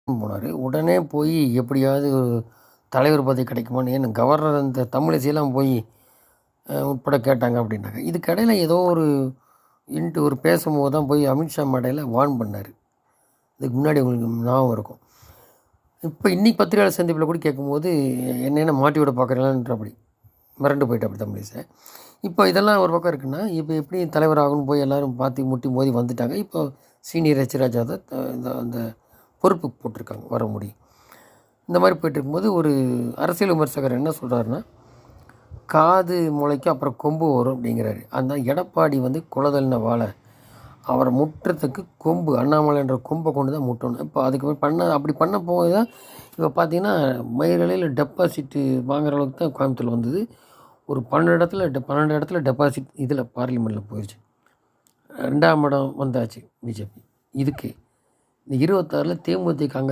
போனார். உடனே போய் எப்படியாவது ஒரு தலைவர் பதவி கிடைக்குமான்னு, ஏன்னு கவர்னர் இந்த தமிழிசையெல்லாம் போய் உட்பட கேட்டாங்க அப்படின்னாங்க. இதுக்கிடையில ஏதோ ஒரு ஒரு பேசும்போது தான் போய் அமித்ஷா மேடையில் வார்ன் பண்ணார். இதுக்கு முன்னாடி உங்களுக்கு ஞாபகம் இருக்கும். இப்போ இன்னைக்கு பத்திரிகையாளர் சந்திப்பில் கூட கேட்கும்போது என்ன மாட்டி விட பார்க்குறீங்களான்றபடி மிரண்டு போயிட்டு தமிழிசை. இப்போ இதெல்லாம் ஒரு பக்கம் இருக்குன்னா, இப்போ எப்படி தலைவர் ஆகணும்னு போய் எல்லோரும் பார்த்து முட்டி மோதி வந்துட்டாங்க. இப்போ சீனியர் ராஜா தான் அந்த பொறுப்புக்கு போட்டிருக்காங்க, வர முடியும். இந்த மாதிரி போய்ட்டு இருக்கும்போது ஒரு அரசியல் விமர்சகர் என்ன சொல்கிறாருன்னா, காது முளைக்கும் அப்புறம் கொம்பு வரும் அப்படிங்கிறாரு. அந்த எடப்பாடி குலதல்ன வாழை, அவரை முட்டுறதுக்கு கொம்பு, அண்ணாமலைன்ற கொம்பை கொண்டு தான் முட்டணும். இப்போ அதுக்கு அப்படி பண்ண போது தான் இப்போ பார்த்தீங்கன்னா மயிரிழையில் டெபாசிட்டு வாங்குற அளவுக்கு தான் கோயம்புத்தூர் வந்தது. ஒரு 12 இடத்துல டெபாசிட் இதில் பார்லிமெண்ட்டில் போயிடுச்சு. 2ஆம் இடம் வந்தாச்சு பிஜேபி. இதுக்கு இந்த 26ல் தேமுதிக அங்கே